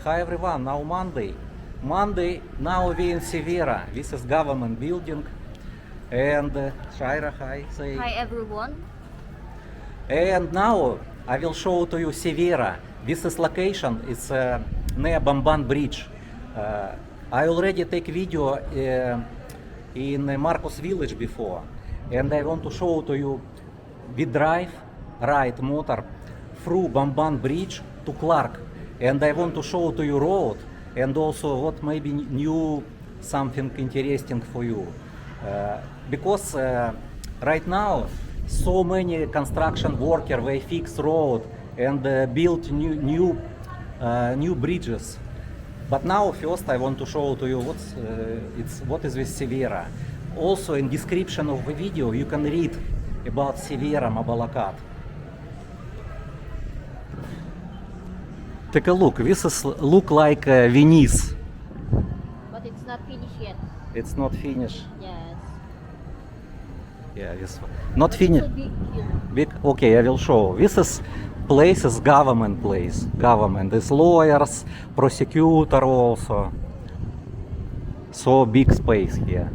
Hi everyone, now Monday. Now we in Xevera. This is government building. And Seira, hi. Say. Hi everyone. And now I will show to you Xevera. This is location. It's near Bamban Bridge. I already take video in Marcos village before. And I want to show to you. We drive ride motor through Bamban Bridge to Clark. And I want to show to you road and also what maybe new something interesting for you. Because right now so many construction workers they fix road and build new bridges. But now first I want to show to you what is with Xevera. Also in description of the video you can read about Xevera Mabalacat. Take a look. This is look like Venice. But it's not finished yet. It's not finished. Yes. Yeah, this not finished. It's so big here. Big. Okay, I will show. This is place is government place. Government is lawyers, prosecutor also. So big space here.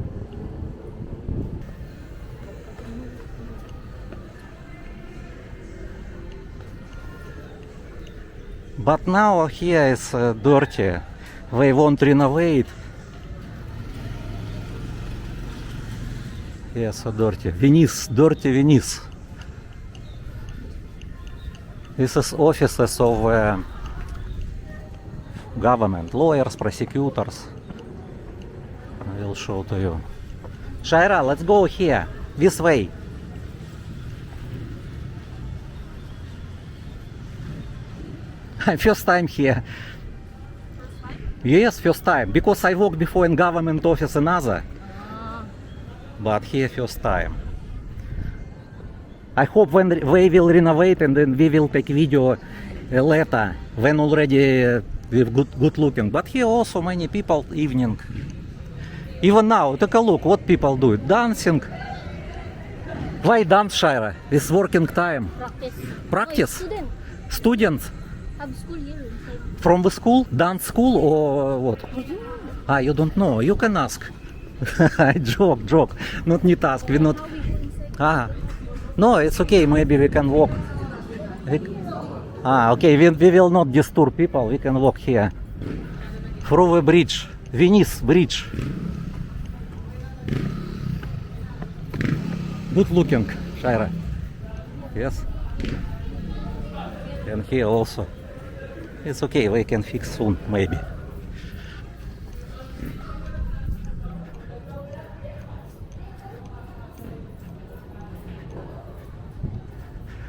But now here is dirty. They want to renovate. Yes, so dirty. Venice, dirty Venice. This is offices of government, lawyers, prosecutors. I will show to you. Seira, let's go here, this way. First time here. Yes, first time. Because I worked before in government office another. But here first time. I hope when they will renovate and then we will take video later when already with good looking. But here also many people evening. Even now, take a look what people do. Dancing. Why dance, Seira? It's working time. Practice. Practice? Oh, Students? have school here inside. From the school? Dance school or what? Ah, you don't know. You can ask. joke. Not need ask. We not. Ah, no, it's okay. Maybe we can walk. Okay. We will not disturb people. We can walk here through the bridge, Venice Bridge. Good looking, Seira. Yes. And here also. It's okay, we can fix soon, maybe.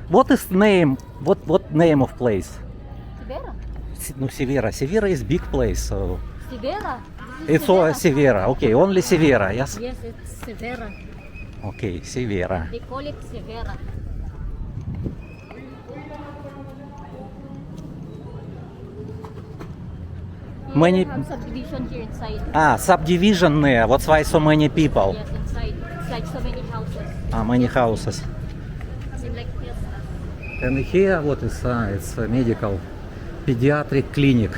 What is name? What name of place? Xevera. No, Xevera. Xevera is big place, so. Xevera. It's all Xevera. Okay, only Xevera. Yes. Yes, it's Xevera. Okay, Xevera. They call it Xevera. Many. Have subdivision here inside. Subdivision there. That's why so many people. Yes, inside. It's like so many houses. Many houses. Seem like this. And here what is? It's a medical pediatric clinic.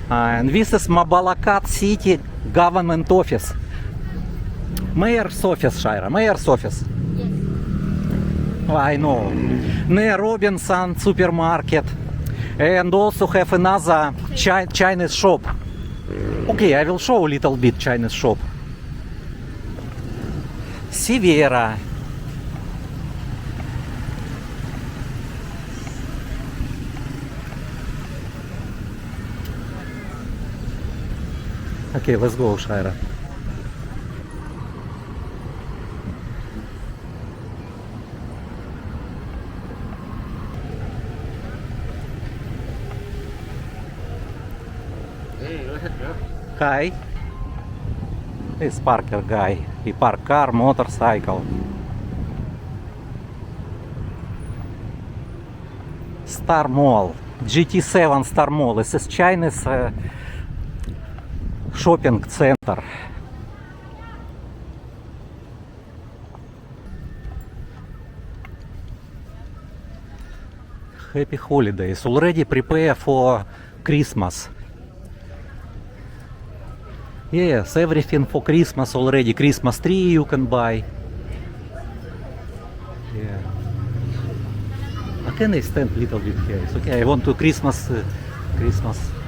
And this is Mabalacat City government office. Mayor's office, Seira. Mayor's office. Yes. I know. Near Robinson supermarket. And also have another Chinese shop. Okay, I will show a little bit Chinese shop. Xevera. Okay, let's go, Seira. Hi. This parker guy. He park car, motorcycle. Star Mall. GT7 Star Mall. This is Chinese shopping center. happy holidays. Already prepare for Christmas. Yes, everything for Christmas already. Christmas tree you can buy. Yeah. Can I stand a little bit here? It's okay. I want to Christmas,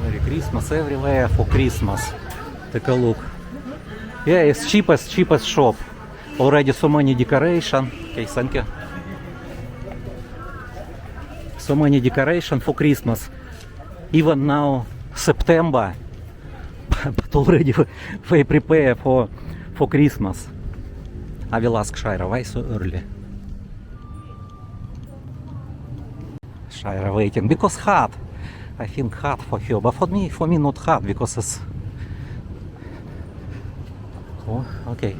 Merry Christmas everywhere for Christmas. Take a look. Yeah, it's cheapest shop. Already so many decoration. Okay, thank you. So many decoration for Christmas. Even now September, but already they prepare for Christmas. I will ask Shaira, why so early? Shaira waiting because hot. I think hot for her, but for me not hot because it's. Oh, okay.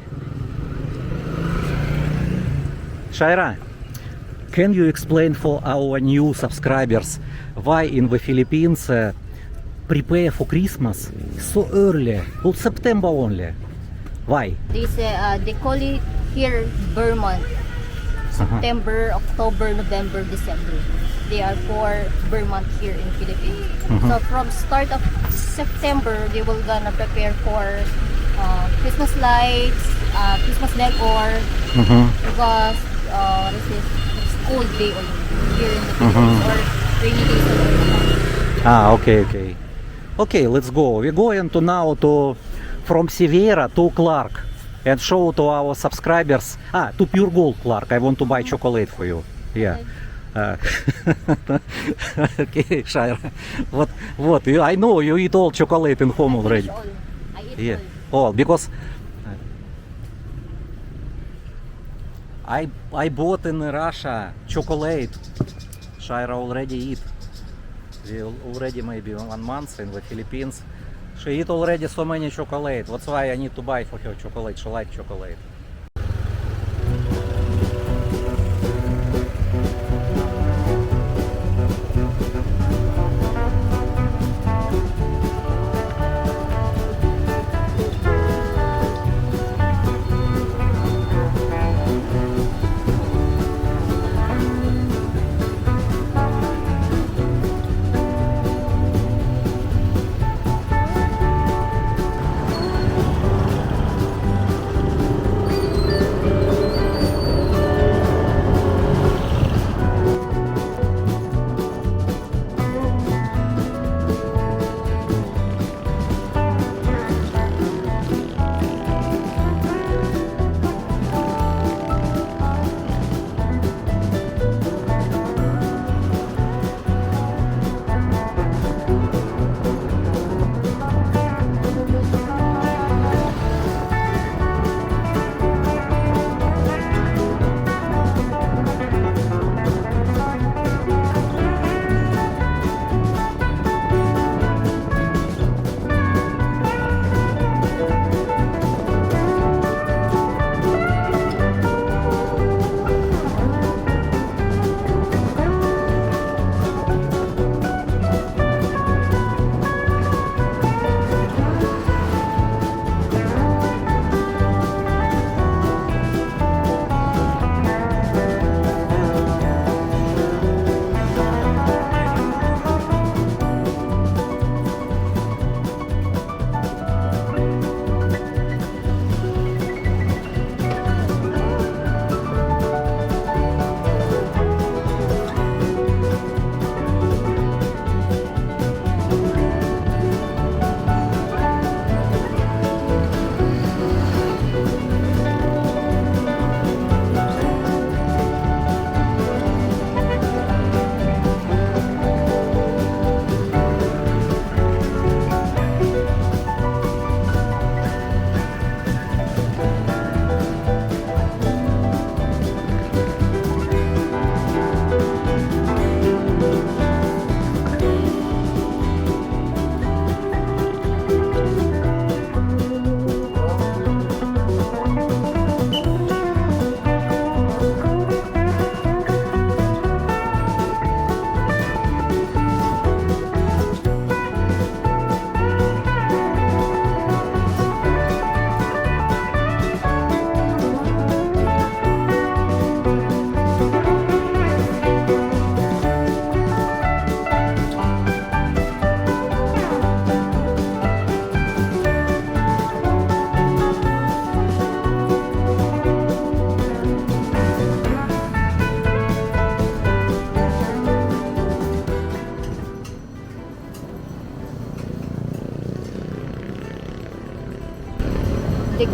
Shaira, can you explain for our new subscribers why in the Philippines prepare for Christmas so early? Well, September only. Why? They call it here Burr month. September, October, November, December. They are 4 Burr month here in Philippines. So from start of September, they will gonna prepare for Christmas lights, Christmas decor. Because what is this? It's cold day only here in the Philippines or rainy days only. Okay. Okay, let's go. We're going to now from Xevera to Clark and show to our subscribers. To Pure Gold Clark. I want to buy chocolate for you. Yeah. Okay, Shaira. What? I know you eat all chocolate in home already. I eat Yeah. all. All because I bought in Russia chocolate. Shaira already eat. We already maybe 1 month in the Philippines. She eat already so many chocolate. That's why I need to buy for her chocolate. She like chocolate.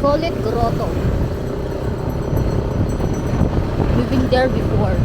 call it Grotto. We've been there before.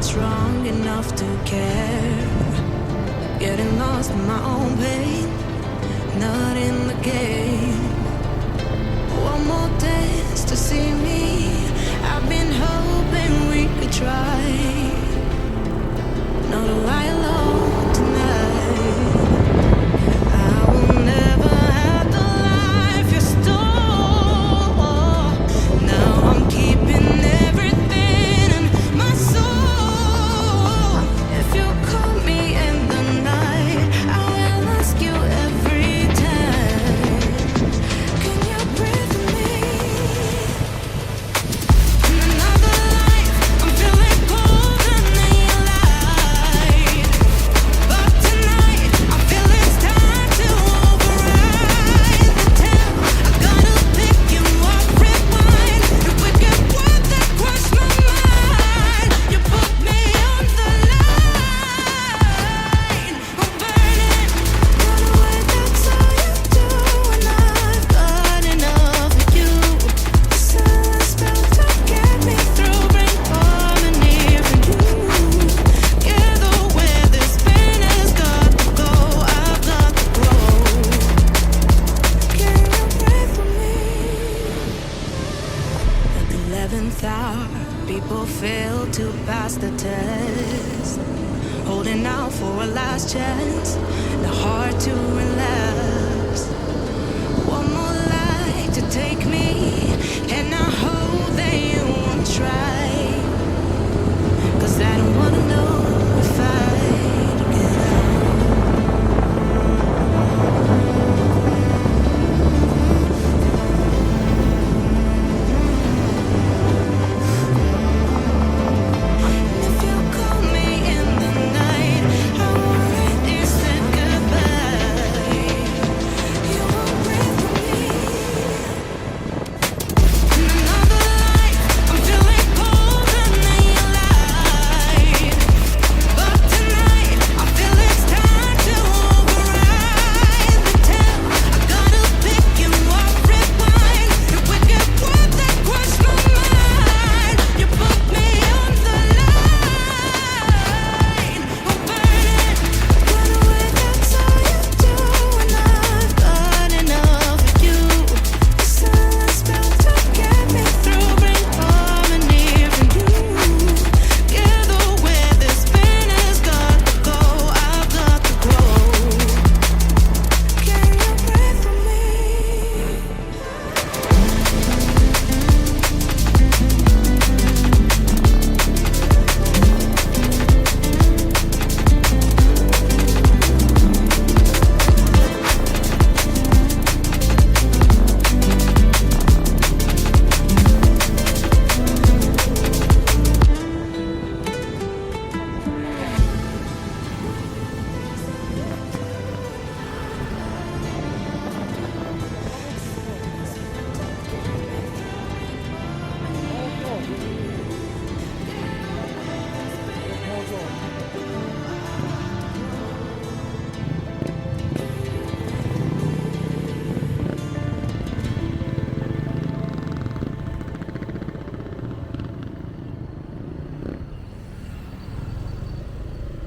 Strong enough to care. Getting lost in my own pain, not in the game. One more dance to see me. I've been hoping we could try. Not a while alone tonight. I will never have the life you stole. Now I'm keeping everything in my soul. People fail to pass the test, holding out for a last chance.